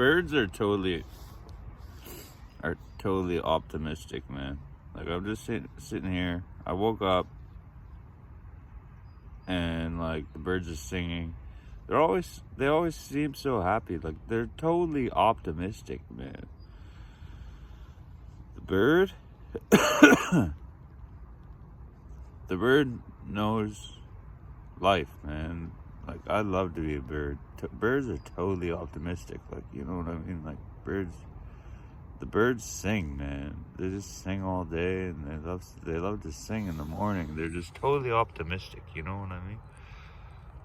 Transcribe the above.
Birds are totally optimistic, man. Like I'm just sitting here. I woke up and like the birds are singing. They always seem so happy. Like they're totally optimistic, man. The bird the bird knows life, man. Like I'd love to be a bird. Birds are totally optimistic. Like, you know what I mean? Like the birds sing, man. They just sing all day, and they love to sing in the morning. They're just totally optimistic. You know what I mean?